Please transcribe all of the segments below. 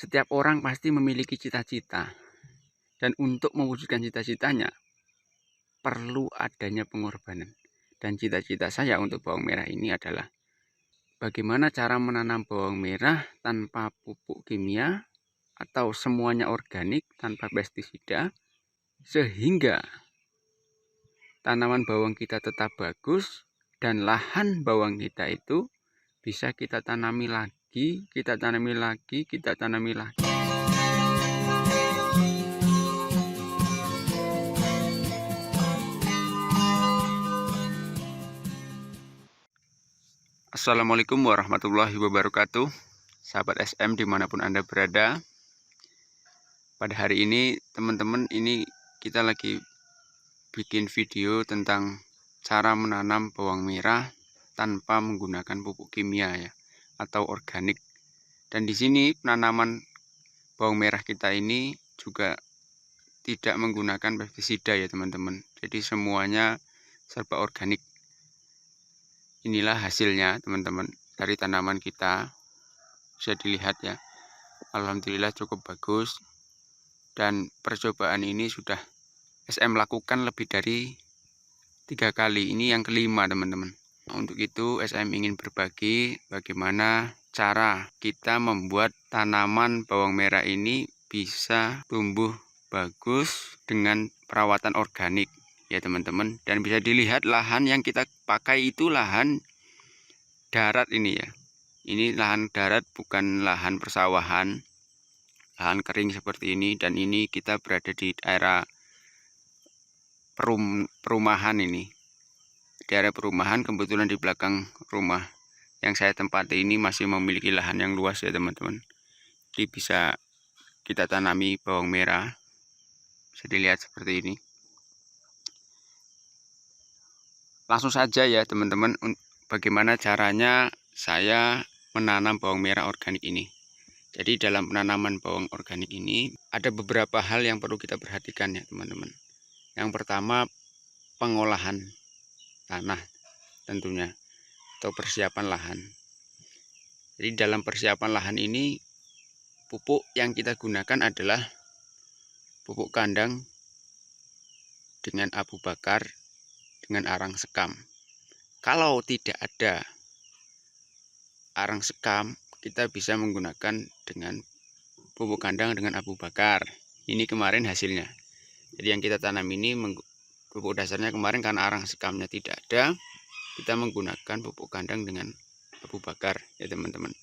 Setiap orang pasti memiliki cita-cita, dan untuk mewujudkan cita-citanya perlu adanya pengorbanan. Dan cita-cita saya untuk bawang merah ini adalah bagaimana cara menanam bawang merah tanpa pupuk kimia atau semuanya organik tanpa pestisida, sehingga tanaman bawang kita tetap bagus dan lahan bawang kita itu bisa kita tanami lagi, kita tanami lagi, kita tanami lagi. Assalamualaikum warahmatullahi wabarakatuh. Sahabat SM dimanapun Anda berada. Pada hari ini teman-teman, ini kita lagi bikin video tentang cara menanam bawang merah tanpa menggunakan pupuk kimia ya, atau organik. Dan di sini penanaman bawang merah kita ini juga tidak menggunakan pestisida ya teman-teman. Jadi semuanya serba organik. Inilah hasilnya teman-teman dari tanaman kita. Bisa dilihat ya, alhamdulillah cukup bagus. Dan percobaan ini sudah SM lakukan lebih dari 3 kali. Ini yang kelima teman-teman. Untuk itu SM ingin berbagi bagaimana cara kita membuat tanaman bawang merah ini bisa tumbuh bagus dengan perawatan organik ya teman-teman. Dan bisa dilihat lahan yang kita pakai itu lahan darat ini ya. Ini lahan darat, bukan lahan persawahan, lahan kering seperti ini. Dan ini kita berada di daerah perumahan ini. Daerah perumahan, kebetulan di belakang rumah yang saya tempati ini masih memiliki lahan yang luas ya teman-teman. Jadi bisa kita tanami bawang merah. Bisa dilihat seperti ini. Langsung saja ya teman-teman, bagaimana caranya saya menanam bawang merah organik ini. Jadi dalam penanaman bawang organik ini ada beberapa hal yang perlu kita perhatikan ya teman-teman. Yang pertama, pengolahan tanah tentunya, atau persiapan lahan. Jadi dalam persiapan lahan ini pupuk yang kita gunakan adalah pupuk kandang dengan abu bakar dengan arang sekam. Kalau tidak ada arang sekam, kita bisa menggunakan dengan pupuk kandang dengan abu bakar. Ini kemarin hasilnya. Jadi yang kita tanam ini pupuk dasarnya kemarin, karena arang sekamnya tidak ada, kita menggunakan pupuk kandang dengan abu bakar ya teman-teman.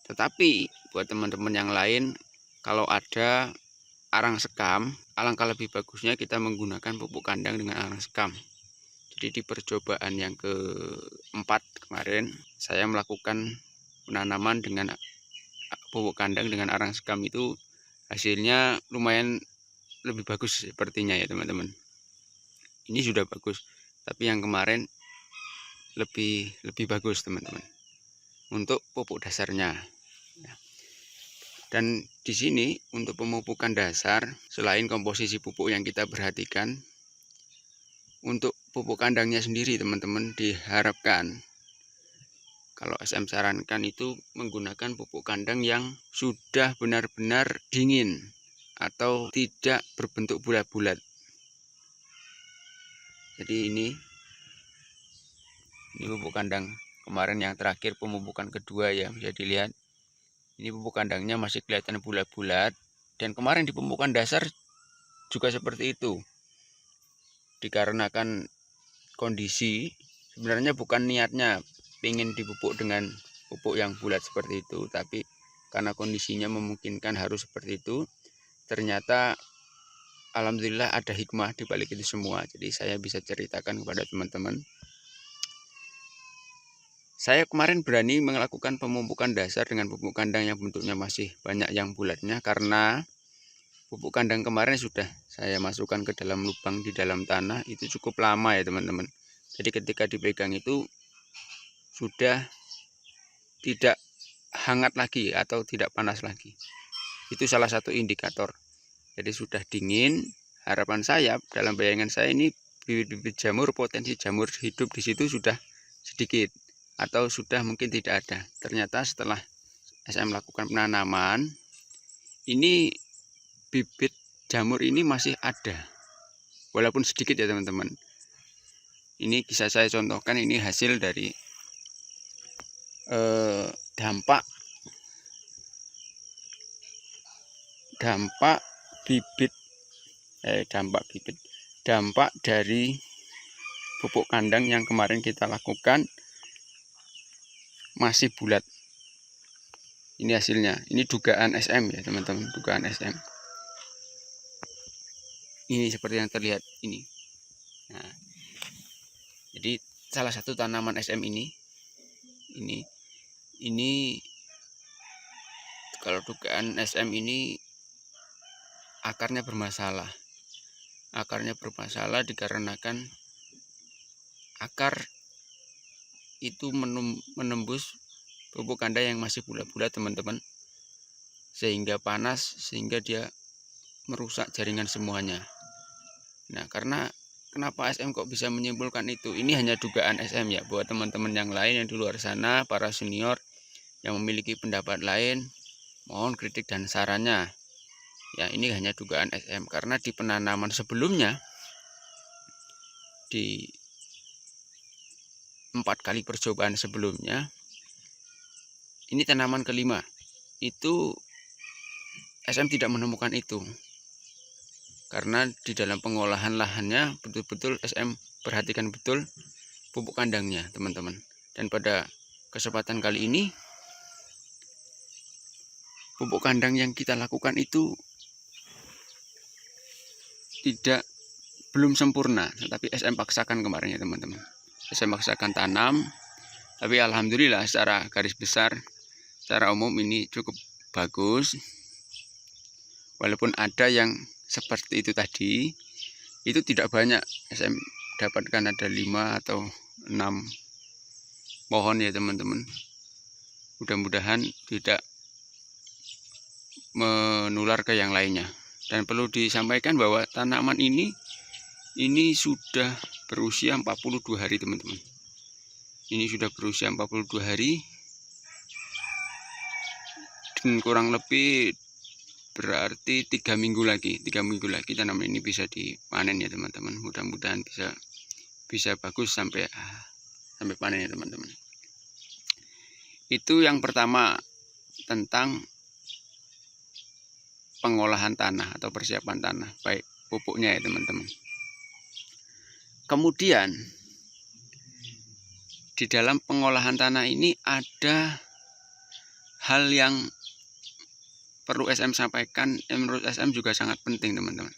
Tetapi buat teman-teman yang lain, kalau ada arang sekam, alangkah lebih bagusnya kita menggunakan pupuk kandang dengan arang sekam. Jadi di percobaan yang keempat kemarin, saya melakukan penanaman dengan pupuk kandang dengan arang sekam, itu hasilnya lumayan lebih bagus sepertinya ya teman-teman. Ini sudah bagus, tapi yang kemarin lebih bagus teman-teman untuk pupuk dasarnya. Dan di sini untuk pemupukan dasar, selain komposisi pupuk yang kita perhatikan, untuk pupuk kandangnya sendiri teman-teman diharapkan, kalau SM sarankan itu menggunakan pupuk kandang yang sudah benar-benar dingin atau tidak berbentuk bulat-bulat. Jadi ini pupuk kandang kemarin yang terakhir, pemupukan kedua ya, bisa dilihat. Ini pupuk kandangnya masih kelihatan bulat-bulat. Dan kemarin di pemupukan dasar juga seperti itu. Dikarenakan kondisi, sebenarnya bukan niatnya ingin dipupuk dengan pupuk yang bulat seperti itu, tapi karena kondisinya memungkinkan harus seperti itu. Ternyata alhamdulillah ada hikmah di balik itu semua. Jadi saya bisa ceritakan kepada teman-teman. Saya kemarin berani melakukan pemupukan dasar dengan pupuk kandang yang bentuknya masih banyak yang bulatnya, karena pupuk kandang kemarin sudah saya masukkan ke dalam lubang di dalam tanah, itu cukup lama ya teman-teman. Jadi ketika dipegang itu sudah tidak hangat lagi atau tidak panas lagi. Itu salah satu indikator. Jadi sudah dingin. Harapan saya, dalam bayangan saya, ini bibit-bibit jamur, potensi jamur hidup di situ sudah sedikit atau sudah mungkin tidak ada. Ternyata setelah saya melakukan penanaman, ini bibit jamur ini masih ada, walaupun sedikit ya teman-teman. Ini bisa saya contohkan, ini hasil dari dampak bibit dampak dari pupuk kandang yang kemarin kita lakukan masih bulat. Ini hasilnya, ini dugaan SM ya teman-teman, dugaan SM. Ini seperti yang terlihat ini. Nah, jadi salah satu tanaman SM ini kalau dugaan SM ini akarnya bermasalah. Akarnya bermasalah dikarenakan akar itu menembus pupuk kandang yang masih bulat-bulat teman-teman, sehingga panas, sehingga dia merusak jaringan semuanya. Nah, kenapa SM kok bisa menyimpulkan itu? Ini hanya dugaan SM ya. Buat teman-teman yang lain yang di luar sana, para senior yang memiliki pendapat lain, mohon kritik dan sarannya. Ya, ini hanya dugaan SM karena di penanaman sebelumnya, di 4 kali percobaan sebelumnya, ini tanaman kelima, itu SM tidak menemukan itu. Karena di dalam pengolahan lahannya betul-betul SM perhatikan betul pupuk kandangnya teman-teman. Dan pada kesempatan kali ini, pupuk kandang yang kita lakukan itu belum sempurna, tetapi SM paksakan kemarin ya teman-teman. SM paksakan tanam, tapi alhamdulillah secara garis besar, secara umum ini cukup bagus. Walaupun ada yang seperti itu tadi, itu tidak banyak. SM dapatkan ada 5 atau 6 pohon ya teman-teman. Mudah-mudahan tidak menular ke yang lainnya. Dan perlu disampaikan bahwa tanaman ini sudah berusia 42 hari teman-teman. Ini sudah berusia 42 hari, dan kurang lebih berarti 3 minggu lagi tanaman ini bisa dipanen ya teman-teman. Mudah-mudahan bisa bagus sampai panen ya teman-teman. Itu yang pertama, tentang pengolahan tanah atau persiapan tanah, baik pupuknya ya teman-teman. Kemudian di dalam pengolahan tanah ini ada hal yang perlu SM sampaikan, yang menurut SM juga sangat penting teman-teman,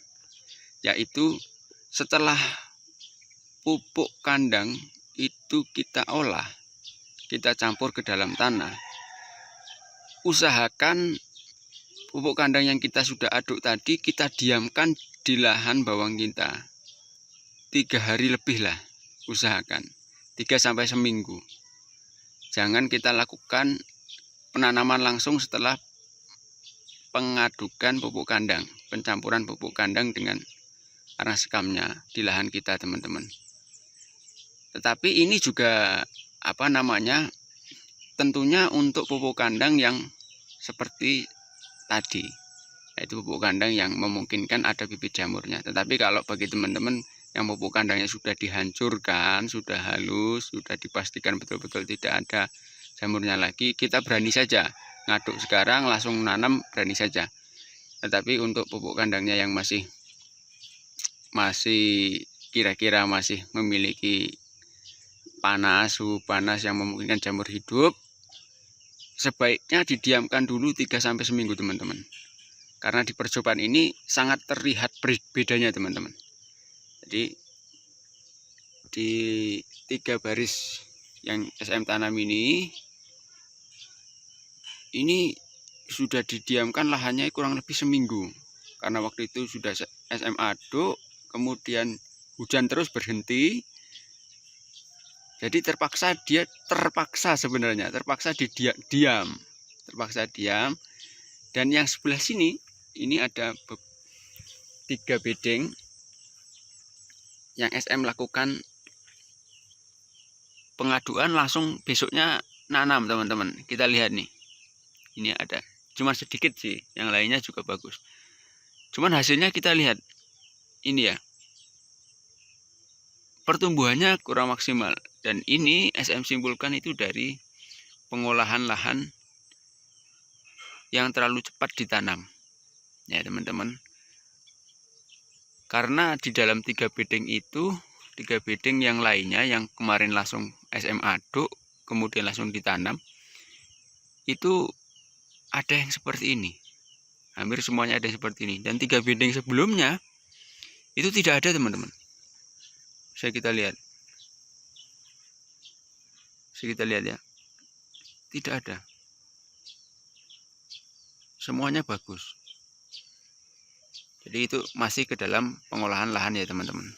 yaitu setelah pupuk kandang itu kita olah, kita campur ke dalam tanah, usahakan pupuk kandang yang kita sudah aduk tadi kita diamkan di lahan bawang kita 3 hari lebih lah, usahakan 3 sampai seminggu. Jangan kita lakukan penanaman langsung setelah pengadukan pupuk kandang, pencampuran pupuk kandang dengan arang sekamnya di lahan kita teman-teman. Tetapi ini juga tentunya untuk pupuk kandang yang seperti tadi, yaitu pupuk kandang yang memungkinkan ada bibit jamurnya. Tetapi kalau bagi teman-teman yang pupuk kandangnya sudah dihancurkan, sudah halus, sudah dipastikan betul-betul tidak ada jamurnya lagi, kita berani saja ngaduk sekarang langsung nanam, berani saja. Tetapi untuk pupuk kandangnya yang masih kira-kira masih memiliki suhu panas yang memungkinkan jamur hidup, sebaiknya didiamkan dulu 3 sampai seminggu teman-teman. Karena di percobaan ini sangat terlihat bedanya teman-teman. Jadi di 3 baris yang SM tanam ini sudah didiamkan lahannya kurang lebih seminggu. Karena waktu itu sudah SM aduk, kemudian hujan terus berhenti. Jadi terpaksa sebenarnya diam. Dan yang sebelah sini ini ada 3 bedeng yang SM lakukan pengaduan langsung besoknya nanam teman-teman. Kita lihat nih, ini ada Cuma sedikit sih, yang lainnya juga bagus. Cuman hasilnya kita lihat ini ya, pertumbuhannya kurang maksimal. Dan ini SM simpulkan itu dari pengolahan lahan yang terlalu cepat ditanam. Ya teman-teman. Karena di dalam 3 bedeng itu, 3 bedeng yang lainnya yang kemarin langsung SM aduk, kemudian langsung ditanam, itu ada yang seperti ini. Hampir semuanya ada yang seperti ini. Dan 3 bedeng sebelumnya itu tidak ada teman-teman. Bisa kita lihat. Bisa kita lihat ya. Tidak ada. Semuanya bagus. Jadi itu masih ke dalam pengolahan lahan ya teman-teman.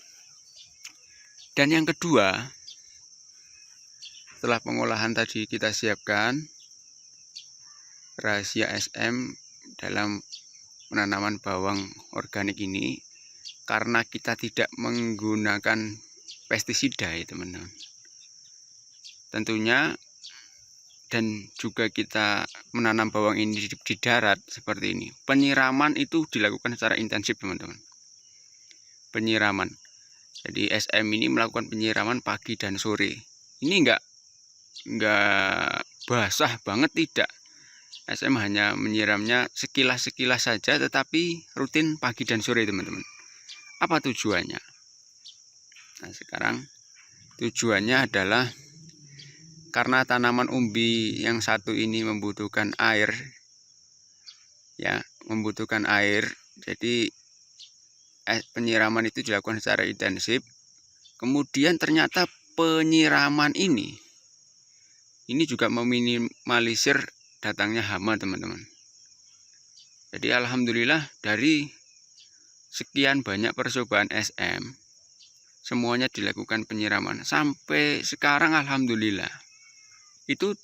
Dan yang kedua, setelah pengolahan tadi kita siapkan rahasia SM dalam penanaman bawang organik ini, karena kita tidak menggunakan pestisida ya teman-teman. Tentunya dan juga kita menanam bawang ini di darat seperti ini. Penyiraman itu dilakukan secara intensif teman-teman. Penyiraman. Jadi SM ini melakukan penyiraman pagi dan sore. Ini enggak basah banget, tidak. SM hanya menyiramnya sekilas-sekilas saja, tetapi rutin pagi dan sore teman-teman. Apa tujuannya? Nah sekarang tujuannya adalah karena tanaman umbi yang satu ini membutuhkan air, ya membutuhkan air. Jadi penyiraman itu dilakukan secara intensif. Kemudian ternyata penyiraman ini juga meminimalisir datangnya hama teman-teman. Jadi alhamdulillah dari sekian banyak percobaan SM, semuanya dilakukan penyiraman. Sampai sekarang alhamdulillah itu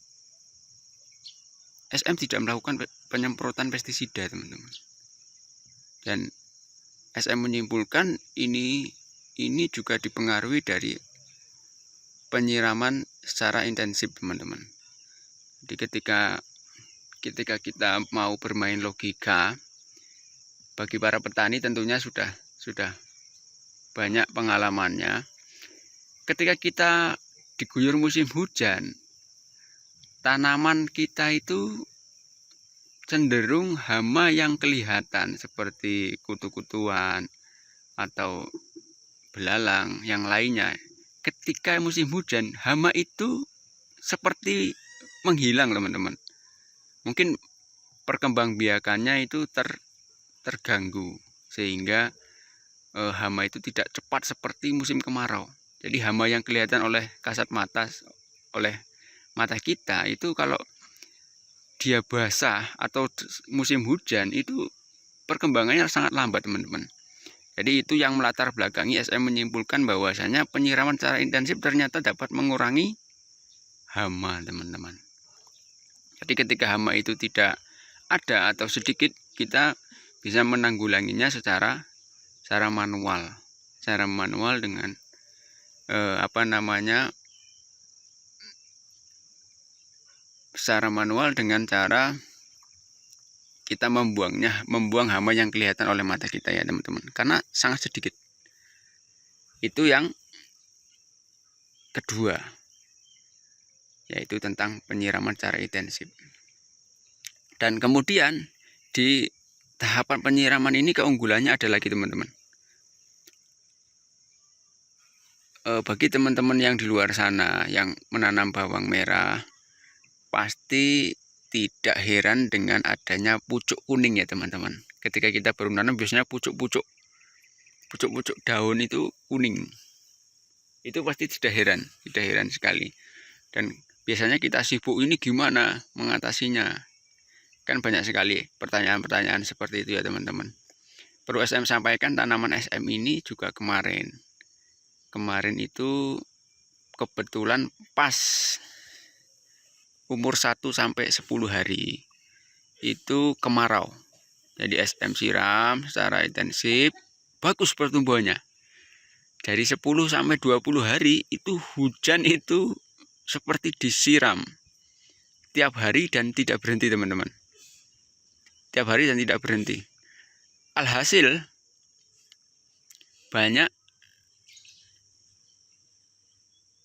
SM tidak melakukan penyemprotan pestisida teman-teman. Dan SM menyimpulkan ini juga dipengaruhi dari penyiraman secara intensif teman-teman. Jadi ketika kita mau bermain logika, bagi para petani tentunya sudah banyak pengalamannya. Ketika kita diguyur musim hujan, tanaman kita itu cenderung hama yang kelihatan seperti kutu-kutuan atau belalang yang lainnya. Ketika musim hujan, hama itu seperti menghilang teman-teman. Mungkin perkembangbiakannya itu terganggu sehingga hama itu tidak cepat seperti musim kemarau. Jadi hama yang kelihatan oleh kasat mata, oleh mata kita itu kalau dia basah atau musim hujan itu perkembangannya sangat lambat teman-teman. Jadi itu yang melatar belakangi SM menyimpulkan bahwasanya penyiraman secara intensif ternyata dapat mengurangi hama teman-teman. Jadi ketika hama itu tidak ada atau sedikit, kita bisa menanggulanginya secara manual dengan secara manual dengan cara kita membuang hama yang kelihatan oleh mata kita ya teman-teman, karena sangat sedikit. Itu yang kedua, yaitu tentang penyiraman secara intensif. Dan kemudian di tahapan penyiraman ini keunggulannya ada lagi teman-teman. Bagi teman-teman yang di luar sana yang menanam bawang merah, pasti tidak heran dengan adanya pucuk kuning ya teman-teman. Ketika kita baru menanam biasanya pucuk-pucuk daun itu kuning. Itu pasti tidak heran sekali. Dan biasanya kita sibuk ini gimana mengatasinya. Kan banyak sekali pertanyaan-pertanyaan seperti itu ya teman-teman. Perlu SM sampaikan, tanaman SM ini juga kemarin itu kebetulan pas umur 1 sampai 10 hari itu kemarau. Jadi SM siram secara intensif, bagus pertumbuhannya. Dari 10 sampai 20 hari itu hujan itu seperti disiram tiap hari dan tidak berhenti teman-teman. tiap hari dan tidak berhenti. Alhasil banyak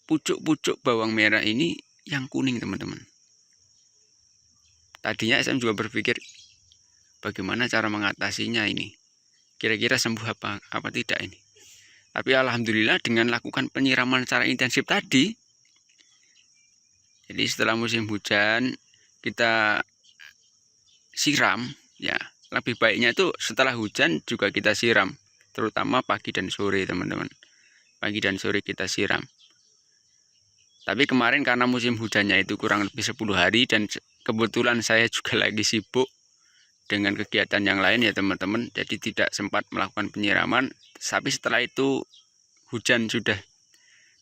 pucuk-pucuk bawang merah ini yang kuning, teman-teman. Tadinya SM juga berpikir bagaimana cara mengatasinya ini. Kira-kira sembuh apa tidak ini. Tapi alhamdulillah dengan lakukan penyiraman secara intensif tadi, jadi setelah musim hujan kita siram, ya lebih baiknya itu setelah hujan juga kita siram, terutama pagi dan sore, teman-teman. Pagi dan sore kita siram. Tapi kemarin karena musim hujannya itu kurang lebih 10 hari dan kebetulan saya juga lagi sibuk dengan kegiatan yang lain ya teman-teman, jadi tidak sempat melakukan penyiraman. Tapi setelah itu hujan sudah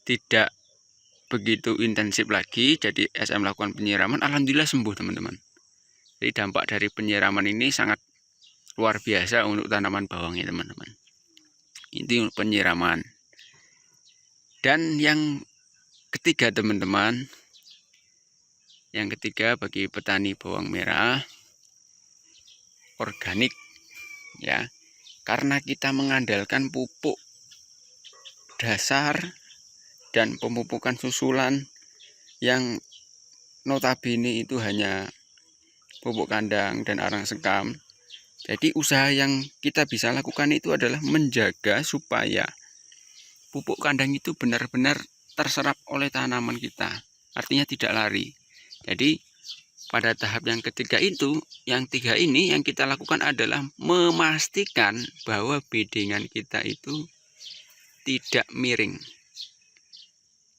tidak begitu intensif lagi, jadi SM melakukan penyiraman, alhamdulillah sembuh, teman-teman. Jadi dampak dari penyiraman ini sangat luar biasa untuk tanaman bawang ya teman-teman. Ini penyiraman. Dan yang ketiga, teman-teman, yang ketiga bagi petani bawang merah organik, ya, karena kita mengandalkan pupuk dasar dan pemupukan susulan yang notabene itu hanya pupuk kandang dan arang sekam. Jadi usaha yang kita bisa lakukan itu adalah menjaga supaya pupuk kandang itu benar-benar terserap oleh tanaman kita, artinya tidak lari. Jadi pada tahap yang ketiga itu, yang tiga ini yang kita lakukan adalah memastikan bahwa bedengan kita itu tidak miring.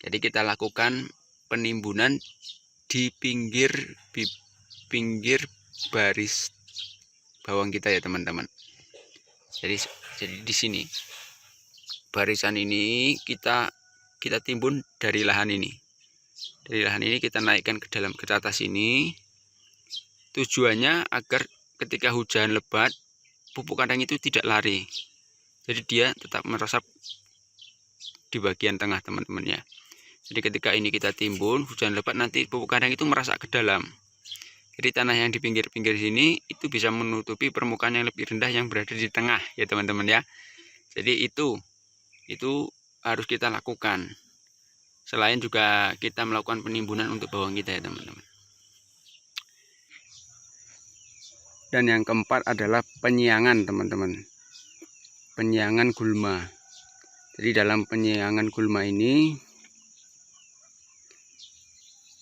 Jadi kita lakukan penimbunan di pinggir baris bawang kita ya teman-teman. Jadi di sini barisan ini kita timbun dari lahan ini. Dari lahan ini kita naikkan ke atas ini. Tujuannya agar ketika hujan lebat pupuk kandang itu tidak lari. Jadi dia tetap meresap di bagian tengah, teman-teman ya. Jadi ketika ini kita timbun, hujan lebat nanti pupuk kandang itu merasuk ke dalam. Jadi tanah yang di pinggir-pinggir sini itu bisa menutupi permukaan yang lebih rendah yang berada di tengah ya teman-teman ya. Jadi itu harus kita lakukan. Selain juga kita melakukan penimbunan untuk bawang kita ya teman-teman. Dan yang keempat adalah penyiangan, teman-teman. Penyiangan gulma. Jadi dalam penyiangan gulma ini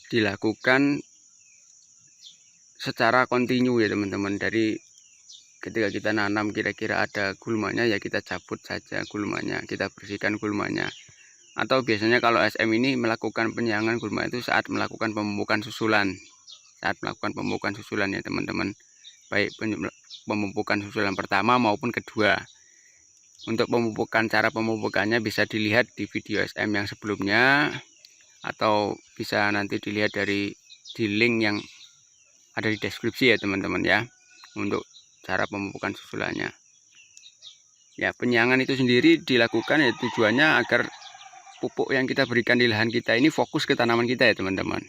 dilakukan secara kontinu ya teman-teman. Dari ketika kita nanam kira-kira ada gulmanya ya kita cabut saja gulmanya, kita bersihkan gulmanya. Atau biasanya kalau SM ini melakukan penyiangan gulma itu saat melakukan pemupukan susulan. Saat melakukan pemupukan susulan ya teman-teman. Baik pemupukan susulan pertama maupun kedua. Untuk pemupukan, cara pemupukannya bisa dilihat di video SM yang sebelumnya, atau bisa nanti dilihat di link yang ada di deskripsi ya teman-teman ya, untuk cara pemupukan susulannya. Ya, penyiangan itu sendiri dilakukan ya tujuannya agar pupuk yang kita berikan di lahan kita ini fokus ke tanaman kita ya teman-teman.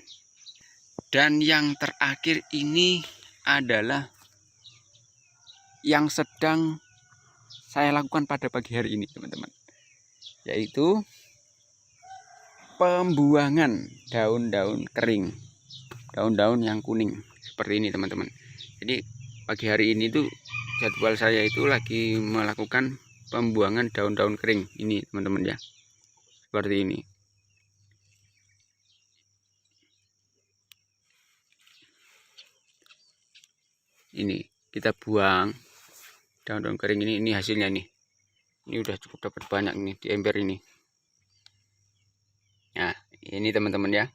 Dan yang terakhir ini adalah yang sedang saya lakukan pada pagi hari ini teman-teman, yaitu pembuangan daun-daun kering, daun-daun yang kuning seperti ini teman-teman. Jadi pagi hari ini tuh jadwal saya itu lagi melakukan pembuangan daun-daun kering ini teman-teman ya, seperti ini. Ini kita buang daun-daun kering ini hasilnya nih. Ini udah cukup dapat banyak nih di ember ini. Nah, ini teman-teman ya.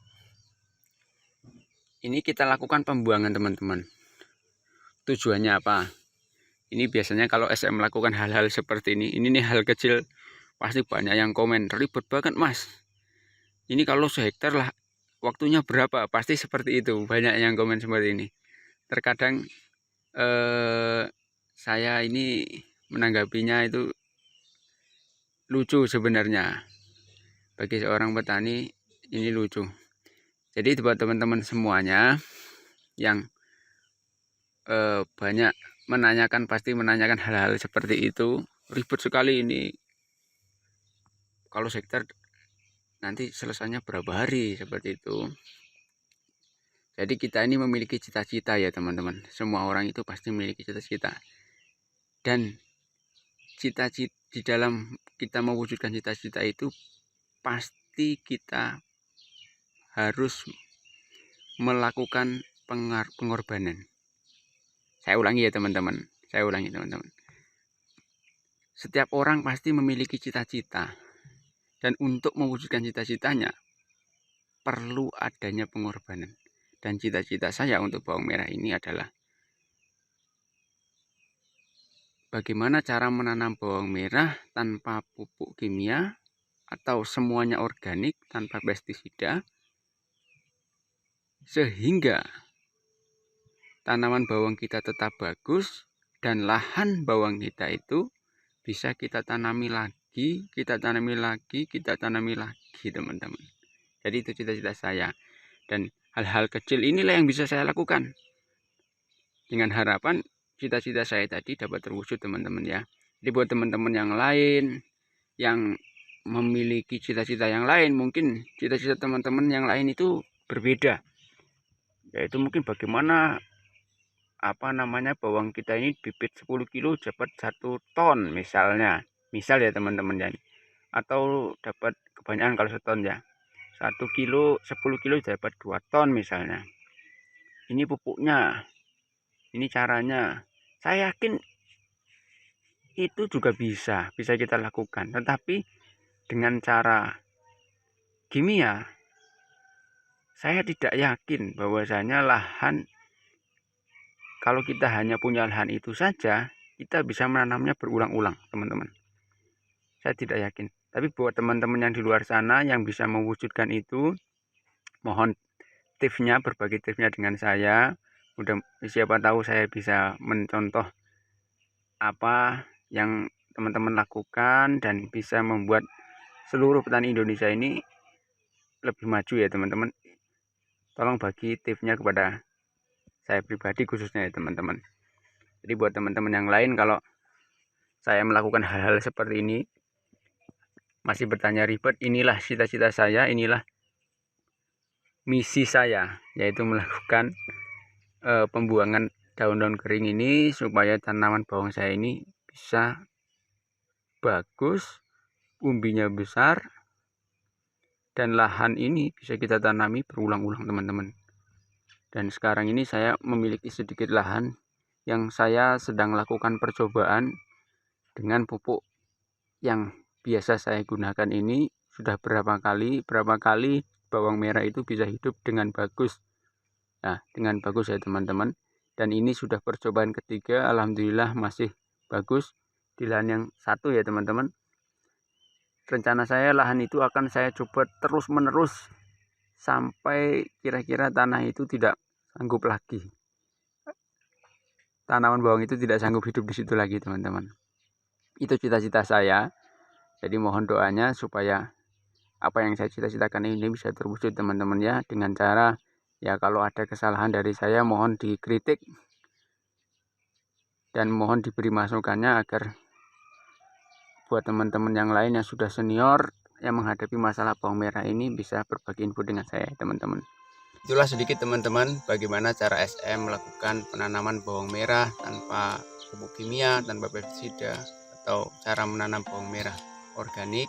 Ini kita lakukan pembuangan teman-teman. Tujuannya apa? Ini biasanya kalau SM melakukan hal-hal seperti ini nih hal kecil, pasti banyak yang komen, ribet banget mas. Ini kalau sehektar lah waktunya berapa? Pasti seperti itu. Banyak yang komen seperti ini. Terkadang saya ini menanggapinya itu lucu sebenarnya. Bagi seorang petani ini lucu. Jadi buat teman-teman semuanya yang banyak pasti menanyakan hal-hal seperti itu. Ribet sekali ini. Kalau sekter nanti selesainya berapa hari seperti itu. Jadi kita ini memiliki cita-cita ya teman-teman. Semua orang itu pasti memiliki cita-cita. Dan cita-cita di dalam kita mewujudkan cita-cita itu pasti kita harus melakukan pengorbanan. Saya ulangi ya teman-teman. Setiap orang pasti memiliki cita-cita. Dan untuk mewujudkan cita-citanya perlu adanya pengorbanan. Dan cita-cita saya untuk bawang merah ini adalah bagaimana cara menanam bawang merah tanpa pupuk kimia atau semuanya organik tanpa pestisida, sehingga tanaman bawang kita tetap bagus dan lahan bawang kita itu bisa kita tanami lagi teman-teman. Jadi itu cita-cita saya. Dan hal-hal kecil inilah yang bisa saya lakukan. Dengan harapan cita-cita saya tadi dapat terwujud teman-teman ya. Jadi buat teman-teman yang lain yang memiliki cita-cita yang lain, mungkin cita-cita teman-teman yang lain itu berbeda. Yaitu mungkin bagaimana bawang kita ini bibit 10 kilo dapat 1 ton misalnya. Misal ya teman-teman ya. Atau dapat kebanyakan kalau 1 ton ya. 10 kilo dapat 2 ton misalnya. Ini pupuknya, ini caranya. Saya yakin itu juga bisa kita lakukan. Tetapi dengan cara kimia, saya tidak yakin bahwasanya lahan, kalau kita hanya punya lahan itu saja, kita bisa menanamnya berulang-ulang teman-teman. Saya tidak yakin. Tapi buat teman-teman yang di luar sana yang bisa mewujudkan itu, mohon tipsnya, berbagi tipsnya dengan saya. Udah, siapa tahu saya bisa mencontoh apa yang teman-teman lakukan dan bisa membuat seluruh petani Indonesia ini lebih maju ya teman-teman. Tolong bagi tipsnya kepada saya pribadi khususnya ya teman-teman. Jadi buat teman-teman yang lain, kalau saya melakukan hal-hal seperti ini masih bertanya ribet, inilah cita-cita saya, inilah misi saya, yaitu melakukan pembuangan daun-daun kering ini supaya tanaman bawang saya ini bisa bagus, umbinya besar, dan lahan ini bisa kita tanami berulang-ulang teman-teman. Dan sekarang ini saya memiliki sedikit lahan yang saya sedang lakukan percobaan dengan pupuk yang biasa saya gunakan ini. Sudah berapa kali bawang merah itu bisa hidup dengan bagus. Nah, dengan bagus ya teman-teman. Dan ini sudah percobaan ketiga, alhamdulillah masih bagus di lahan yang satu ya teman-teman. Rencana saya lahan itu akan saya coba terus menerus sampai kira-kira tanah itu tidak sanggup lagi. Tanaman bawang itu tidak sanggup hidup di situ lagi teman-teman. Itu cita-cita saya. Jadi mohon doanya supaya apa yang saya cita-citakan ini bisa terwujud teman-teman ya. Dengan cara ya, kalau ada kesalahan dari saya mohon dikritik dan mohon diberi masukannya agar buat teman-teman yang lain yang sudah senior yang menghadapi masalah bawang merah ini bisa berbagi info dengan saya teman-teman. Itulah sedikit teman-teman bagaimana cara SM melakukan penanaman bawang merah tanpa pupuk kimia, tanpa pestisida, atau cara menanam bawang merah organik.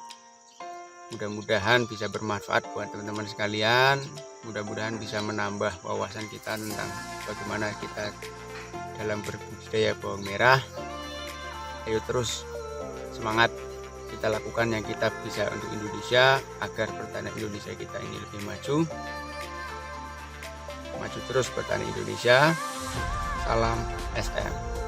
Mudah-mudahan bisa bermanfaat buat teman-teman sekalian. Mudah-mudahan bisa menambah wawasan kita tentang bagaimana kita dalam berbudidaya bawang merah. Ayo terus semangat, kita lakukan yang kita bisa untuk Indonesia agar pertanian Indonesia kita ini lebih maju. Maju terus petani Indonesia. Salam SM.